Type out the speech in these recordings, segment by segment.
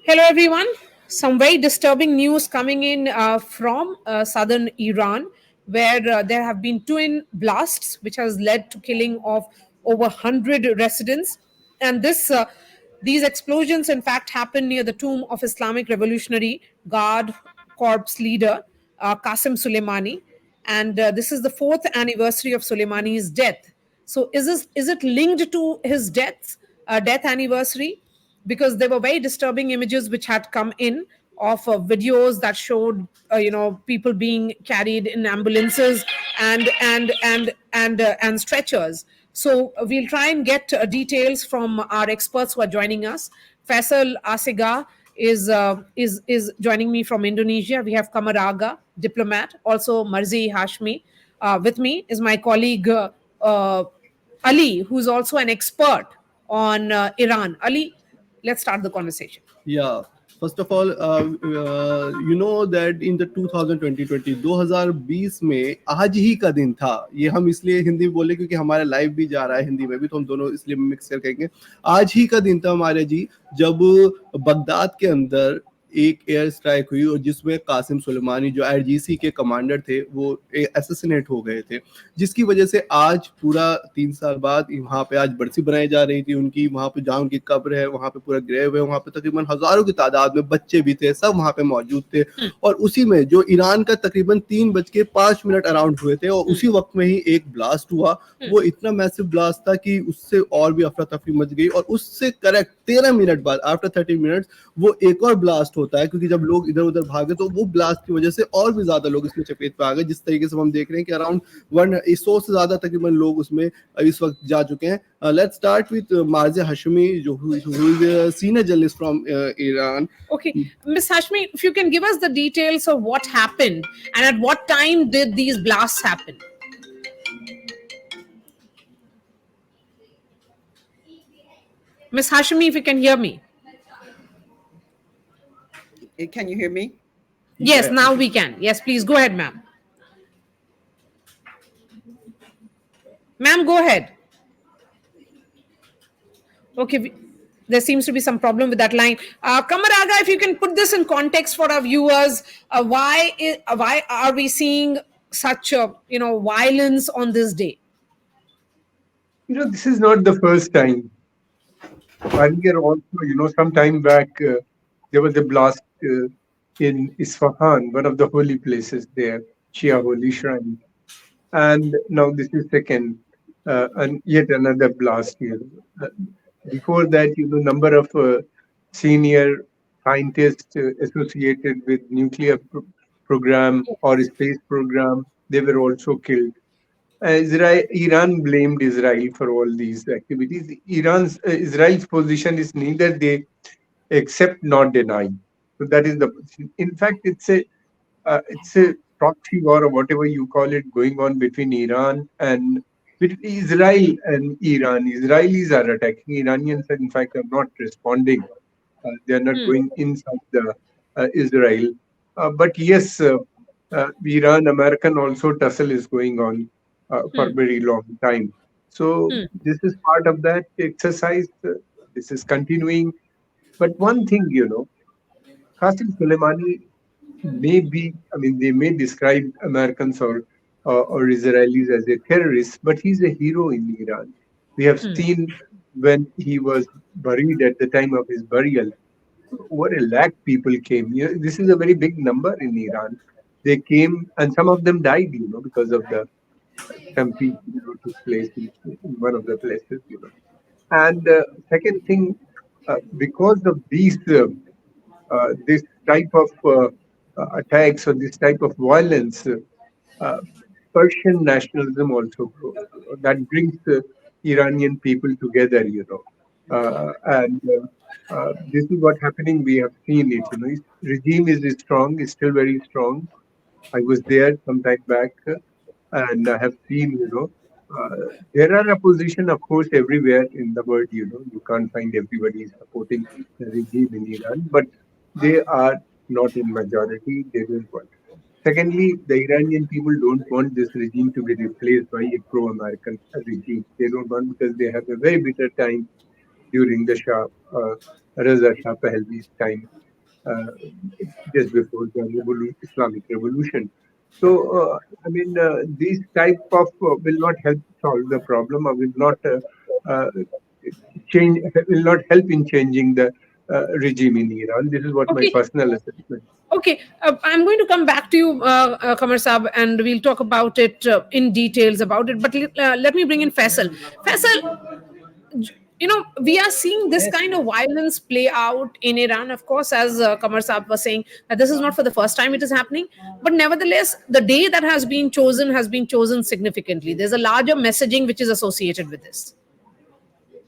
Hello, everyone. Some very disturbing news coming in from southern Iran, where there have been twin blasts, which has led to killing of over 100 residents. And these explosions, in fact, happened near the tomb of Islamic Revolutionary Guard Corps leader Qasem Soleimani. And this is the fourth anniversary of Soleimani's death. So, is it linked to his death anniversary? Because there were very disturbing images which had come in of videos that showed people being carried in ambulances and stretchers. So we'll try and get details from our experts who are joining us. Faisal Asega is joining me from Indonesia. We have Kamaraga, diplomat, also Marzi Hashmi. With me is my colleague Ali, who's also an expert on Iran. Ali, let's start the conversation. Yeah. First of all, you know that in the 2020 में आज ही का दिन था. ये हम इसलिए हिंदी में बोले क्योंकि हमारा लाइव भी जा रहा है हिंदी में भी, तो हम दोनों इसलिए मिक्स कर कहेंगे. आज ही का दिन था हमारे जी, जब बगदाद के अंदर एक एयर स्ट्राइक हुई और जिसमें कासिम सुलेमानी जो आईआरजीसी के कमांडर थे वो असैसिनेट हो गए थे, जिसकी वजह से आज पूरा 3 साल बाद वहाँ पे आज बरसी बनाई जा रही थी उनकी. वहाँ पे जहाँ उनकी कब्र है वहाँ पे पूरा ग्रेव है, वहाँ पे तकरीबन हजारों की तादाद में बच्चे भी थे, सब वहाँ पे मौजूद थे. और उसी में जो ईरान का तकरीबन 3:05 अराउंड हुए थे और उसी वक्त में ही एक ब्लास्ट हुआ. वो इतना मैसिव ब्लास्ट था कि उससे और भी अफरा तफरी मच गई. और उससे करेक्ट 13 मिनट बाद, आफ्टर 30 मिनट्स, वो एक और ब्लास्ट होता है, क्योंकि जब लोग इधर उधर भागे तो वो ब्लास्ट की वजह से और भी ज्यादा लोग इसमें चपेट पे आ गए. जिस तरीके से हम देख रहे हैं कि अराउंड 100 से ज्यादा तकरीबन लोग उसमें इस वक्त जा चुके हैं. लेट्स स्टार्ट विद मार्जिया हाशमी, जो is a senior journalist from Iran. Okay, Ms. Hashmi, if you can give us the details of what happened and at what time did these blasts happen? Ms. Hashmi, if you can hear me. Can you hear me? Yes, now we can. Yes, please go ahead, ma'am. Ma'am, go ahead. Okay, there seems to be some problem with that line. Kamaraga, if you can put this in context for our viewers, why are we seeing such violence on this day? This is not the first time. Earlier also, some time back, there was a blast in Isfahan, one of the holy places there, Shia holy shrine. And now this is second, and yet another blast here. Before that, number of senior scientists associated with nuclear program or space program, they were also killed. Iran blamed Israel for all these activities. Israel's position is neither they accept nor deny. So that is the. In fact, it's a proxy war or whatever you call it going on between Iran and between Israel and Iran. Israelis are attacking. Iranians, in fact, are not responding. They are not going inside the Israel. But yes, Iran, American also tussle is going on for a very long time. So this is part of that exercise. This is continuing. But one thing, Qasem Soleimani they may describe Americans or Israelis as a terrorist, but he's a hero in Iran. We have seen when he was buried at the time of his burial, over 1 lakh people came. This is a very big number in Iran. They came, and some of them died, because of the stampede took place in one of the places. And second thing, because of these this type of attacks or this type of violence, Persian nationalism also grows. That brings Iranian people together, and this is what's happening. We have seen it. His regime is strong, is still very strong. I was there some time back, and I have seen, there are opposition, of course, everywhere in the world. You can't find everybody supporting the regime in Iran, but they are not in majority. They don't want. Secondly, the Iranian people don't want this regime to be replaced by a pro-American regime. They don't want, because they have a very bitter time during the Shah Raza Shah Pahlavi's time, uh, just before the Islamic Revolution. So, I mean, these type of will not help solve the problem, or will not uh, change, will not help in changing the regime in Iran. This is what my Okay. personal assessment. Okay, I'm going to come back to you, Kamar Saab, and we'll talk about it in details about it. But let me bring in Faisal. Faisal, we are seeing this Yes, kind of violence play out in Iran. Of course, as Kamar Saab was saying, that this is not for the first time it is happening. But nevertheless, the day that has been chosen significantly. There's a larger messaging which is associated with this.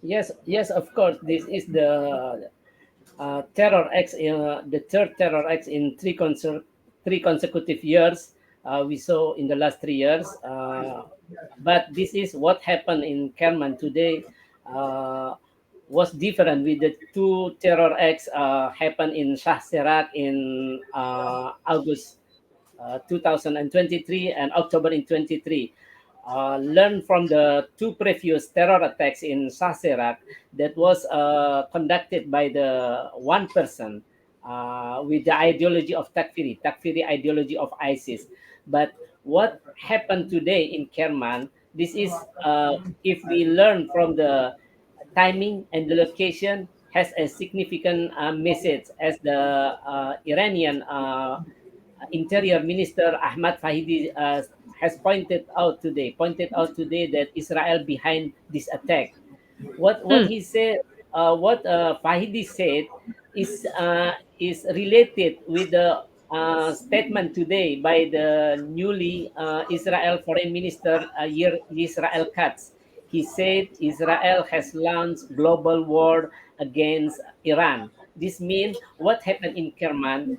yes, yes. Of course, this is the terror acts. The third terror acts in three consecutive years. We saw in the last 3 years. But this is what happened in Kerman today. Was different with the two terror acts happened in Shah Serak in August 2023 and October in 23. Learn from the two previous terror attacks in Saserak that was conducted by the one person with the ideology of Takfiri ideology of ISIS. But what happened today in Kerman, this is if we learn from the timing and the location has a significant message as the Iranian Interior Minister Ahmad Fahidi has pointed out today that Israel behind this attack. What Hmm. he said, what Fahidi said, is related with the statement today by the newly Israel Foreign Minister Israel Katz. He said Israel has launched global war against Iran. This means what happened in Kerman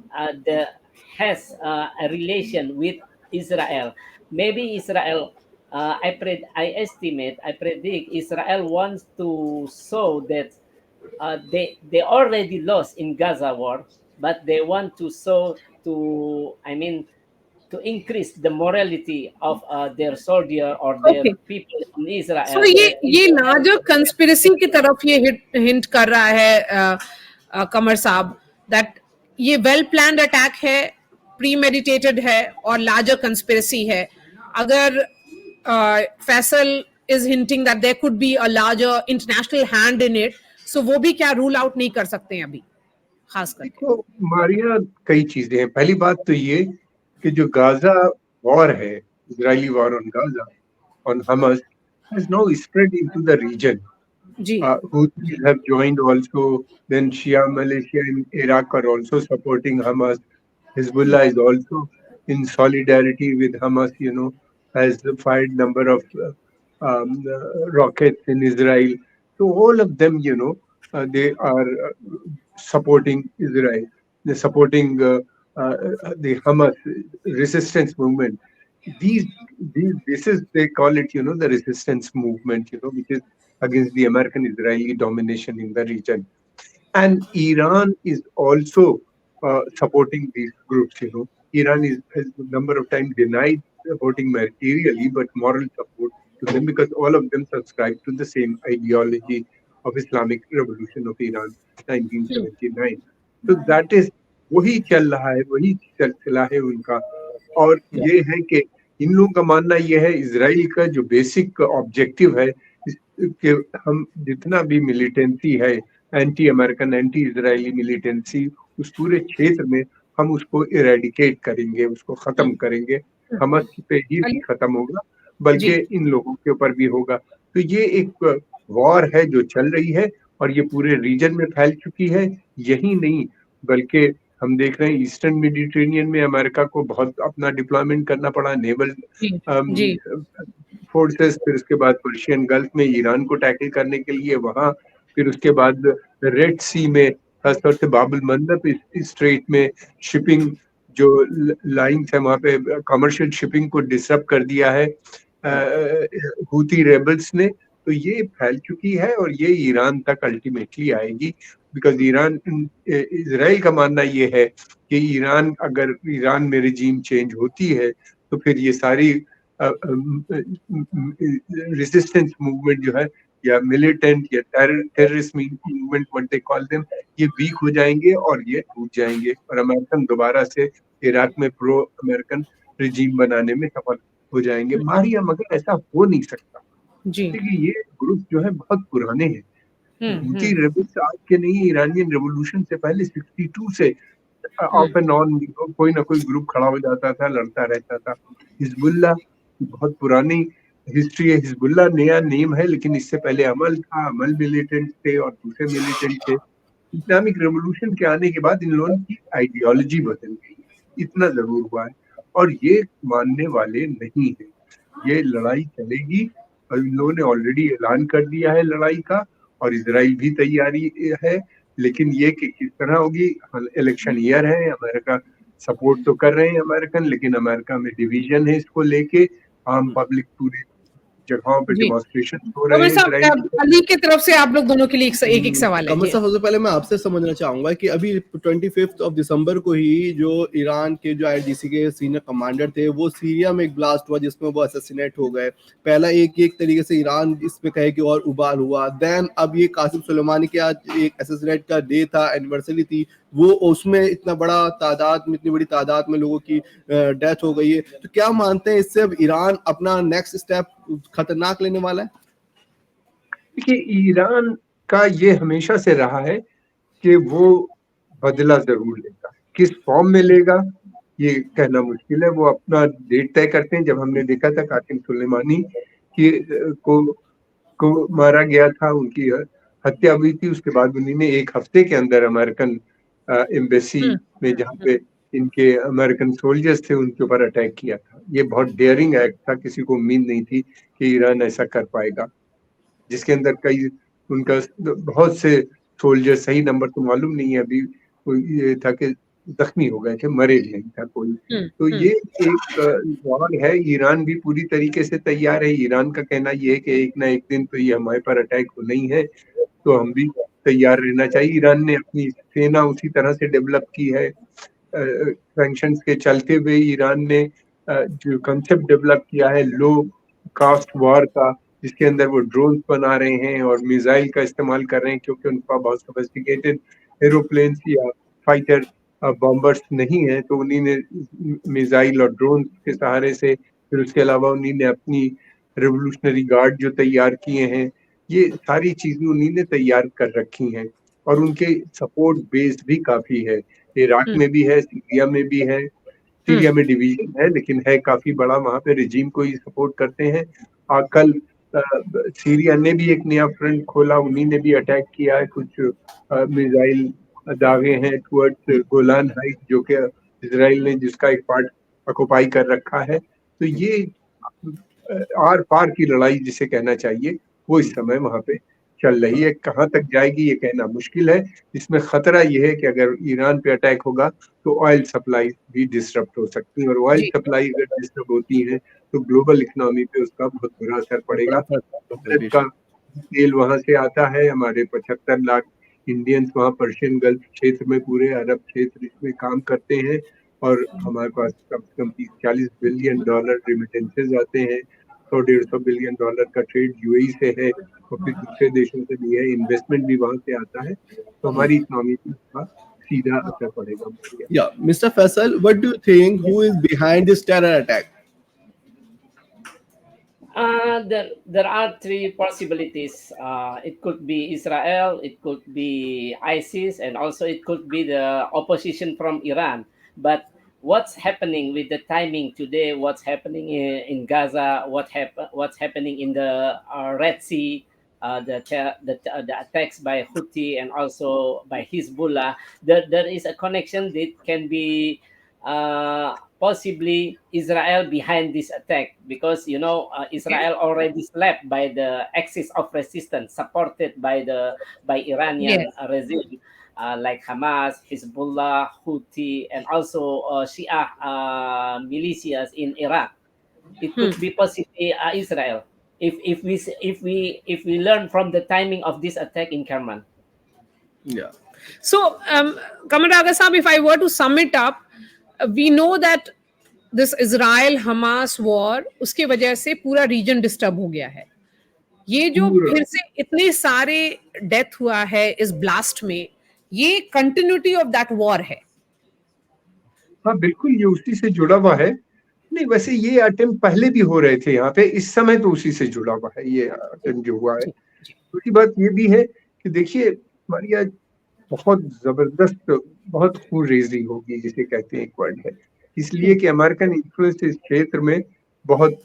has a relation with Israel. Maybe Israel, I predict Israel wants to show that they already lost in Gaza war, but they want to show to, I mean, to increase the morality of their soldier or their Okay. people in so Israel. ये larger conspiracy की तरफ ये hint कर रहा है कमर साहब that ये well planned attack है प्री मेडिटेटेड है और लार्जर कंस्पिरेसी है अगर Faisal is hinting that there could be a larger international hand in it so वो भी क्या रूल आउट नहीं कर सकते हैं अभी खास करके देखो मारिया, कई चीजें हैं। पहली बात तो ये कि जो गाजा वॉर है, Israeli war on Gaza, on Hamas, has now spread into the region. जी Houthis have joined also. Then Shia Malaysia in Iraq are also supporting Hamas. Hezbollah is also in solidarity with Hamas. Has fired number of rockets in Israel. So all of them, they are supporting Israel. They're supporting the Hamas resistance movement. These, this is, they call it, the resistance movement, which is against the American-Israeli domination in the region. And Iran is also supporting these groups. Iran has a number of times denied supporting materially, but moral support to them, because all of them subscribe to the same ideology of Islamic Revolution of Iran, 1979. So that is वही चल रहा है, वही सिलसिला है उनका। और ये है कि इन लोगों का मानना ये है, इजराइल का जो बेसिक ऑब्जेक्टिव है कि हम जितना भी मिलिटेंसी है, anti American, anti Israeli militancy, उस पूरे क्षेत्र में हम उसको इरेडिकेट करेंगे, उसको खत्म करेंगे। हमास पे ही नहीं खत्म होगा, बल्कि जी इन लोगों के ऊपर भी होगा। तो ये एक वॉर है जो चल रही है और ये पूरे रीजन में फैल चुकी है। यही नहीं बल्कि हम देख रहे हैं ईस्टर्न मेडिटेरेनियन में अमेरिका को बहुत अपना डिप्लॉयमेंट करना पड़ा, नेवल जी जी फोर्सेस, फिर उसके बाद पर्शियन गल्फ में ईरान को टैकल करने के लिए वहां, फिर उसके बाद रेड सी में, खासतौर से बाबुल मंदब स्ट्रेट में शिपिंग जो लाइंस है वहां पे कमर्शियल शिपिंग को डिसरप्ट कर दिया है हूती रेबल्स ने। तो ये फैल चुकी है और ये ईरान तक अल्टीमेटली आएगी, बिकॉज इजराइल का मानना ये है कि अगर ईरान में रिजीम चेंज होती है तो फिर ये सारी रेजिस्टेंस मूवमेंट जो है या मिलिटेंट या terrorist movement what they call them, ये वीक हो जाएंगे और ये टूट जाएंगे और अमेरिकन दोबारा से इराक में प्रो अमेरिकन रिजीम बनाने में सफल हो जाएंगे। मारिया, मगर ऐसा हो नहीं सकता जी। क्योंकि ये ग्रुप जो है बहुत पुराने हैं। हूथी हम्म। रेबल्स आज के नहीं, ईरानियन रेवोल्यूशन से पहले 62 से ऑफ एंड ऑन कोई ना कोई ग्रुप खड़ा हो जाता था, लड़ता रहता था। हिजबुल्ला बहुत पुरानी हिस्ट्री है। हिजबुल्ला नया नेम है, लेकिन इससे पहले अमल था, अमल मिलिटेंट थे और दूसरे मिलिटेंट थे। इस्लामिक रेवोल्यूशन के आने के बाद इन लोगों की आइडियोलॉजी बदल गई, इतना जरूर हुआ है और ये मानने वाले नहीं है। ये लड़ाई चलेगी और इन लोगों ने ऑलरेडी ऐलान कर दिया है लड़ाई का और इजराइल भी तैयारी है, लेकिन ये कि किस तरह होगी। इलेक्शन ईयर है, अमेरिका सपोर्ट तो कर रहे हैं अमेरिकन, लेकिन अमेरिका में डिवीजन है इसको लेके। आम पब्लिक पूरी जगहों पे जी। डेमोन्स्ट्रेशन हो कमर रहे हैं साहब, इजराइल की। अली की तरफ से आप लोग दोनों के लिए एक सवाल है कमर जी। साहब, सबसे पहले मैं आपसे समझना चाहूंगा कि अभी 25 ऑफ दिसंबर को ही जो ईरान के जो आईआरजीसी के सीनियर कमांडर थे वो सीरिया में एक ब्लास्ट हुआ जिसमें वो असैसिनेट हो गए। पहला एक तरीके से ईरान इस पे कहे कि और उबाल हुआ, देन अब ये कासिम सुलेमानी के आज एक असैसिनेट का डे था, एनिवर्सरी थी, वो उसमें इतना बड़ा तादाद में, इतनी बड़ी तादाद में लोगों की डेथ हो गई है। तो क्या मानते हैं इससे अब ईरान अपना नेक्स्ट स्टेप खतरनाक लेने वाला है? देखिए, ईरान का ये हमेशा से रहा है कि वो बदला जरूर लेगा। किस फॉर्म में लेगा ये कहना मुश्किल है। वो अपना डेट तय करते हैं। जब हमने देखा था कासिम सुलेमानी की को मारा गया था, उनकी हत्या हुई थी, उसके बाद उन्होंने एक हफ्ते के अंदर अमेरिकन एम्बेसी में, जहाँ पे इनके अमेरिकन सोल्जर्स थे, उनके ऊपर अटैक किया था। ये बहुत डेयरिंग एक्ट था, किसी को उम्मीद नहीं थी कि ईरान ऐसा कर पाएगा, जिसके अंदर कई उनका बहुत से सोल्जर, सही नंबर तो मालूम नहीं है अभी, ये था कि जख्मी हो गए थे, मरे नहीं था कोई। तो ये एक वॉर है। ईरान भी पूरी तरीके से तैयार है। ईरान का कहना ये है कि एक ना एक दिन तो ये हमारे पर अटैक होना ही है, तो हम भी तैयार रहना चाहिए। ईरान ने अपनी सेना उसी तरह से डेवलप की है। सैंक्शंस के चलते हुए ईरान ने जो कंसेप्ट डेवलप किया है लो कास्ट वॉर का, जिसके अंदर वो ड्रोन बना रहे हैं और मिसाइल का इस्तेमाल कर रहे हैं, क्योंकि उनका बहुत सोफिस्टिकेटेड एरोप्लेन्स या फाइटर बॉम्बर्स नहीं है, तो उन्हीं ने मिसाइल और ड्रोन के सहारे से, फिर उसके अलावा उन्हीं ने अपनी रेवोल्यूशनरी गार्ड जो तैयार किए हैं, ये सारी चीजें उन्हीं ने तैयार कर रखी हैं और उनके सपोर्ट बेस भी काफी है। इराक में भी है, सीरिया में भी है। सीरिया में डिवीजन है, लेकिन है काफी बड़ा, वहां पे रिजीम को ही सपोर्ट करते हैं। कल सीरिया ने भी एक नया फ्रंट खोला, उन्हीं ने भी अटैक किया है। कुछ मिसाइल दागे हैं टुवर्ड्स गोलान हाइट, जो कि इजराइल ने जिसका एक पार्ट ऑक्युपाई कर रखा है। तो ये आर पार की लड़ाई जिसे कहना चाहिए, वो इस समय वहां पे चल रही है। कहाँ तक जाएगी ये कहना मुश्किल है। इसमें खतरा ये है कि अगर ईरान पे अटैक होगा तो ऑयल सप्लाई भी डिस्टर्ब हो सकती है, और ऑयल जी। सप्लाई अगर डिस्टर्ब होती है तो ग्लोबल इकोनॉमी पे उसका बहुत बुरा असर पड़ेगा। भारत का तेल वहां से आता है, हमारे 75 लाख इंडियंस वहाँ पर्शियन गल्फ क्षेत्र में, पूरे अरब क्षेत्र में काम करते हैं, और हमारे पास कम से कम 30-40 बिलियन डॉलर रिमिटेंसेज आते हैं। 100-150 बिलियन डॉलर का ट्रेड यूएई से है और फिर दूसरे देशों से भी है, इन्वेस्टमेंट भी वहां से आता है, तो हमारी इकोनॉमी पर सीधा असर पड़ेगा। Yeah, Mr. Faisal, what do you think? Who is behind this terror attack? There are three possibilities. It could be Israel, it could be ISIS, and also it could be the opposition from Iran. But what's happening with the timing today? What's happening in Gaza? What's happening in the Red Sea? The attacks by Houthi and also by Hezbollah. There is a connection that can be possibly Israel behind this attack, because Israel already slapped by the axis of resistance supported by Iranian Yes. regime, like Hamas, Hezbollah, Houthi, and also Shia militias in Iraq. It could be possibly Israel if we learn from the timing of this attack in Kerman. Yeah. So, Kamar Aga Sahab, if I were to sum it up, we know that this Israel Hamas war, उसके वजह से पूरा reason disturb हो गया है. ये जो फिर से इतने सारे डेथ हुआ है इस ब्लास्ट में, ये कंटिन्यूटी ऑफ दैट वॉर है। हाँ बिल्कुल, ये उसी से जुड़ा हुआ है। नहीं, वैसे ये अटेम्प्ट पहले भी हो रहे थे यहाँ पे, इस समय तो उसी से जुड़ा हुआ है ये अटेम्प्ट जो हुआ है। दूसरी बात ये भी है कि देखिए मारिया बहुत जबरदस्त, बहुत खून-रेज़ी होगी जिसे कहते हैं, एक वर्ड है, इसलिए कि अमेरिकन इन्फ्लुएंस इस क्षेत्र में बहुत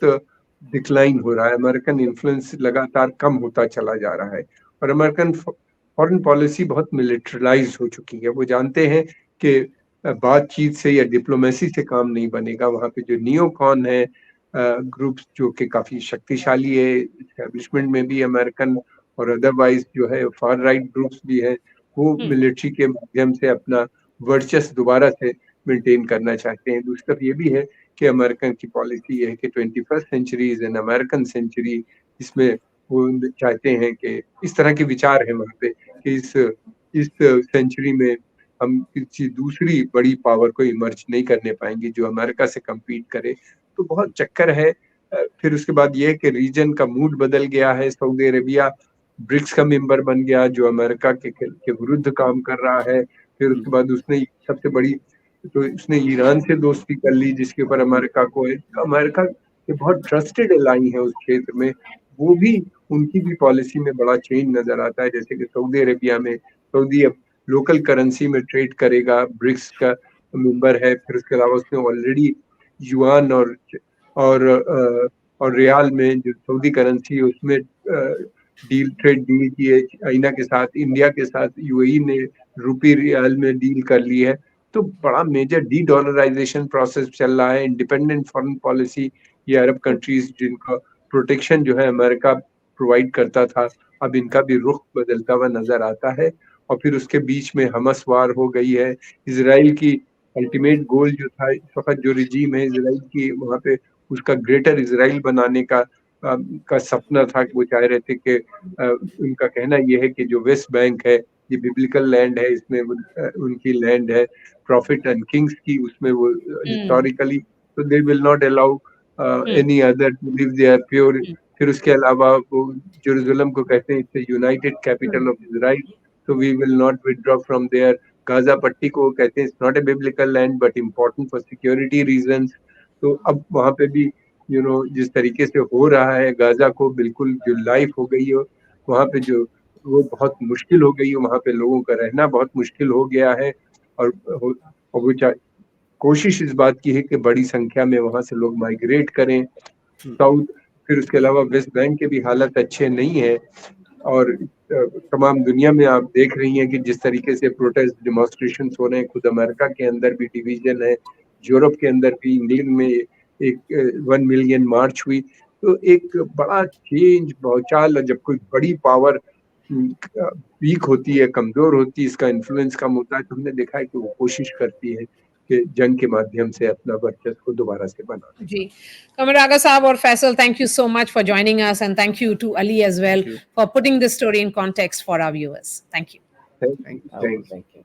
डिक्लाइन हो रहा है। अमेरिकन इन्फ्लुएंस लगातार कम होता चला जा रहा है और अमेरिकन फॉरेन पॉलिसी बहुत मिलिटराइज्ड हो चुकी है। वो जानते हैं कि बातचीत से या डिप्लोमेसी से काम नहीं बनेगा। वहाँ पे जो नियोकॉन है ग्रुप्स जो कि काफ़ी शक्तिशाली है, एस्टेब्लिशमेंट में भी अमेरिकन और अदरवाइज़ जो है फार राइट ग्रुप्स भी हैं, वो मिलिट्री के माध्यम से अपना वर्चस्व दोबारा से मेंटेन करना चाहते हैं। दूसरी तरफ ये भी है कि अमेरिकन की पॉलिसी ये है कि 21st century is an American century, इसमें वो चाहते हैं कि इस तरह के विचार हैं वहाँ पे कि इस सेंचुरी में हम किसी दूसरी बड़ी पावर को इमर्ज नहीं करने पाएंगे जो अमेरिका से कम्पीट करे। तो बहुत चक्कर है। फिर उसके बाद ये है कि रीजन का मूड बदल गया है। सऊदी अरेबिया ब्रिक्स का मेंबर बन गया जो अमेरिका के विरुद्ध काम कर रहा है। फिर उसके बाद उसने सबसे बड़ी तो उसने ईरान से दोस्ती कर ली जिसके ऊपर अमेरिका को अमेरिका के बहुत ट्रस्टेड एलाई है उस क्षेत्र में, वो भी उनकी भी पॉलिसी में बड़ा चेंज नजर आता है। जैसे कि सऊदी अरेबिया में सऊदी अब लोकल करेंसी में ट्रेड करेगा, ब्रिक्स का मेंबर है। फिर उसके अलावा उसने ऑलरेडी युआन और रियाल में जो सऊदी करेंसी है उसमें ट्रेड डील की है चाइना के साथ, इंडिया के साथ यूएई ने रुपी रियाल में डील कर ली है। तो बड़ा मेजर डी डॉलराइजेशन प्रोसेस चल रहा है। इंडिपेंडेंट फॉरेन पॉलिसी, ये अरब कंट्रीज जिनका प्रोटेक्शन जो है अमेरिका प्रोवाइड करता था, अब इनका भी रुख बदलता हुआ नजर आता है। और फिर उसके बीच में हमस वार हो गई है। इजराइल की अल्टीमेट गोल जो था इस वक्त जो रिजीम है इजराइल की, वहाँ पे उसका ग्रेटर इजराइल बनाने का सपना था। वो चाह रहे थे कि उनका कहना यह है कि जो वेस्ट बैंक है ये बिब्लिकल लैंड है, इसमें उनकी लैंड है प्रॉफिट एंड किंग्स की, उसमें वो हिस्टोरिकली तो they will not allow any other to live there pure. फिर उसके अलावा वो जेरूसलम को कहते हैं it's united capital of Israel, so we will not withdraw from there. Gaza पट्टी को कहते हैं it's not a biblical land but important for security reasons. तो अब वहाँ पे भी जिस तरीके से हो रहा है गाजा को बिल्कुल जो लाइफ हो गई है वहाँ पे जो वो बहुत मुश्किल हो गई है, वहाँ पे लोगों का रहना बहुत मुश्किल हो गया है। और वो कोशिश इस बात की है कि बड़ी संख्या में वहाँ से लोग माइग्रेट करें साउथ। फिर उसके अलावा वेस्ट बैंक के भी हालत अच्छे नहीं है। और तमाम दुनिया में आप देख रही हैं कि जिस तरीके से प्रोटेस्ट डेमोन्स्ट्रेशन हो रहे हैं, खुद अमेरिका के अंदर भी डिवीजन है, यूरोप के अंदर भी, इंग्लैंड में एक 1 मिलियन मार्च हुई। तो एक बड़ा चेंज भौचाल, जब कोई बड़ी पावर वीक होती है, कमजोर होती है, इसका इन्फ्लुएंस कम होता है, तो हमने देखा है कि वो कोशिश करती है कि जंग के माध्यम से अपना वर्चस्व को दोबारा से बनाना। जी, Qamar Aga Saab or Faisal, thank you so much for joining us, and thank you to Ali as well for putting this story in context for our viewers. Thank you. Thank you. Thank you.